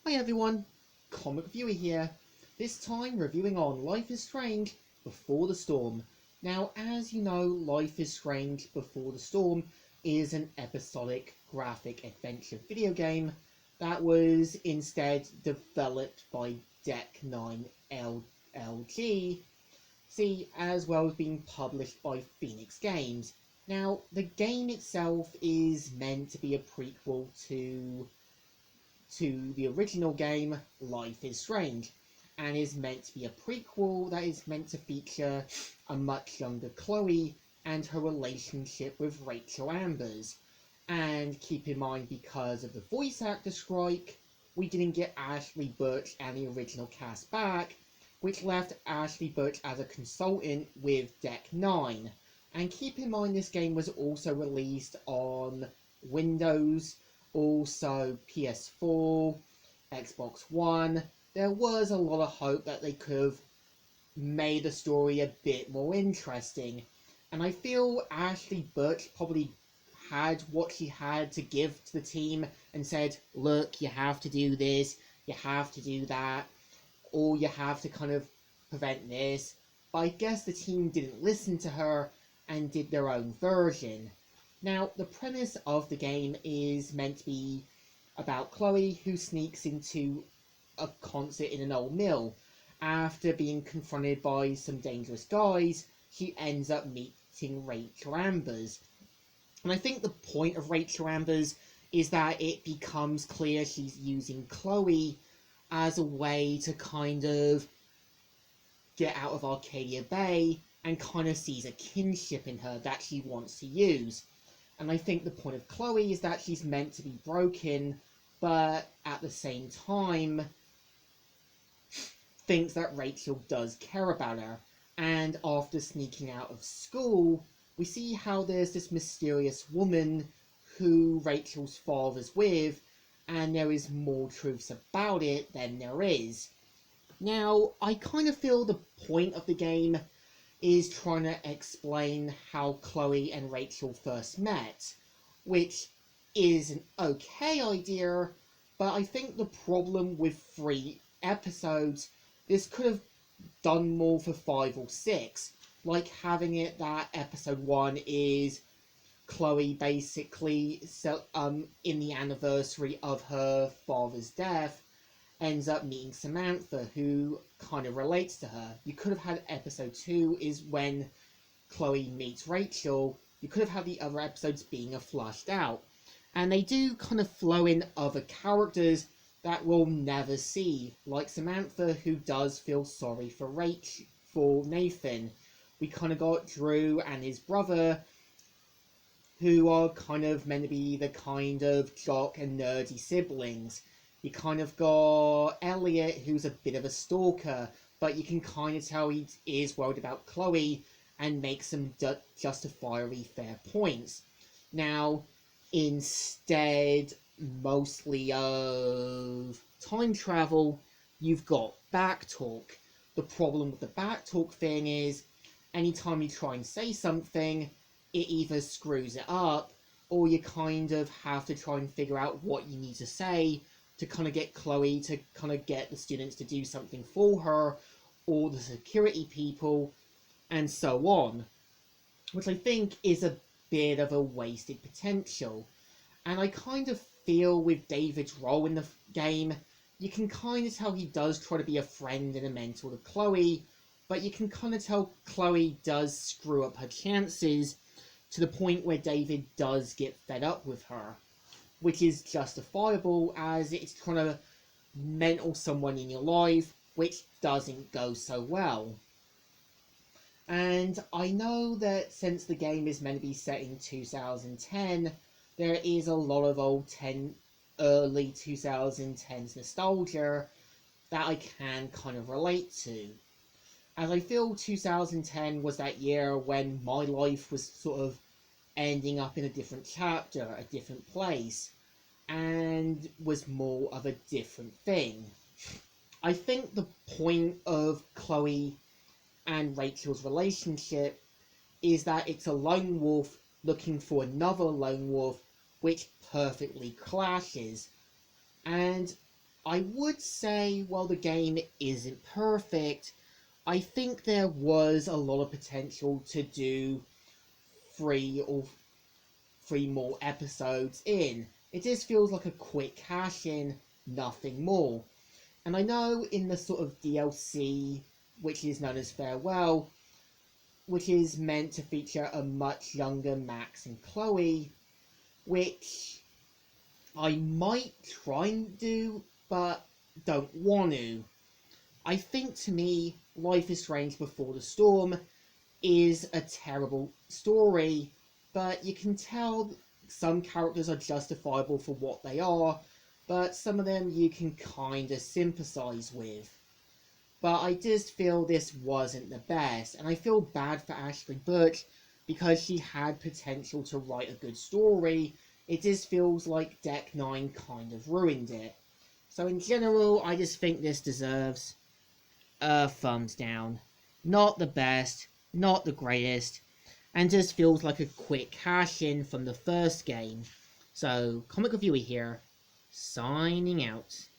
Hi everyone, Comic Viewer here. This time reviewing on Life is Strange Before the Storm. Now, as you know, Life is Strange Before the Storm is an episodic graphic adventure video game that was instead developed by Deck 9 LLC, as well as being published by Phoenix Games. Now, the game itself is meant to be a prequel to the original game Life is Strange, and is meant to be a prequel that is meant to feature a much younger Chloe and her relationship with Rachel Ambers. And keep in mind, because of the voice actor strike, we didn't get Ashley Burch and the original cast back, which left Ashley Burch as a consultant with Deck 9. And keep in mind, this game was also released on Windows, also PS4, Xbox One. There was a lot of hope that they could have made the story a bit more interesting. And I feel Ashley Burch probably had what she had to give to the team and said, look, you have to do this, you have to do that, or you have to kind of prevent this. But I guess the team didn't listen to her and did their own version. Now, the premise of the game is meant to be about Chloe, who sneaks into a concert in an old mill. After being confronted by some dangerous guys, she ends up meeting Rachel Ambers. And I think the point of Rachel Ambers is that it becomes clear she's using Chloe as a way to kind of get out of Arcadia Bay, and kind of sees a kinship in her that she wants to use. And I think the point of Chloe is that she's meant to be broken, but at the same time thinks that Rachel does care about her. And after sneaking out of school, we see how there's this mysterious woman who Rachel's father's with, and there is more truths about it than there is. Now, I kind of feel the point of the game is trying to explain how Chloe and Rachel first met, which is an okay idea, but I think the problem with 3 episodes, this could have done more for 5 or 6, like having it that episode 1 is Chloe basically in the anniversary of her father's death ends up meeting Samantha, who kind of relates to her. You could have had episode 2 is when Chloe meets Rachel. You could have had the other episodes being flushed out. And they do kind of flow in other characters that we'll never see, like Samantha, who does feel sorry for Nathan. We kind of got Drew and his brother, who are kind of meant to be the kind of jock and nerdy siblings. You kind of got Elliot, who's a bit of a stalker, but you can kind of tell he is worried about Chloe and makes some justifiably fair points. Now, instead, mostly of time travel, you've got backtalk. The problem with the backtalk thing is, anytime you try and say something, it either screws it up, or you kind of have to try and figure out what you need to say to kind of get Chloe to kind of get the students to do something for her, or the security people, and so on. Which I think is a bit of a wasted potential. And I kind of feel with David's role in the game, you can kind of tell he does try to be a friend and a mentor to Chloe, but you can kind of tell Chloe does screw up her chances to the point where David does get fed up with her, which is justifiable as it's trying to mentor someone in your life, which doesn't go so well. And I know that since the game is meant to be set in 2010, there is a lot of early 2010s nostalgia that I can kind of relate to. As I feel 2010 was that year when my life was sort of ending up in a different chapter, a different place, and was more of a different thing. I think the point of Chloe and Rachel's relationship is that it's a lone wolf looking for another lone wolf, which perfectly clashes. And I would say, while the game isn't perfect, I think there was a lot of potential to do three more episodes in. It just feels like a quick cash in, nothing more. And I know in the sort of DLC, which is known as Farewell, which is meant to feature a much younger Max and Chloe, which I might try and do, but don't want to. I think to me, Life is Strange Before the Storm is a terrible story, but you can tell some characters are justifiable for what they are, but some of them you can kinda sympathise with. But I just feel this wasn't the best, and I feel bad for Ashley Burch because she had potential to write a good story. It just feels like Deck 9 kind of ruined it. So in general, I just think this deserves a thumbs down. Not the best, not the greatest, and just feels like a quick cash in from the first game. So, Comic Reviewer here, signing out.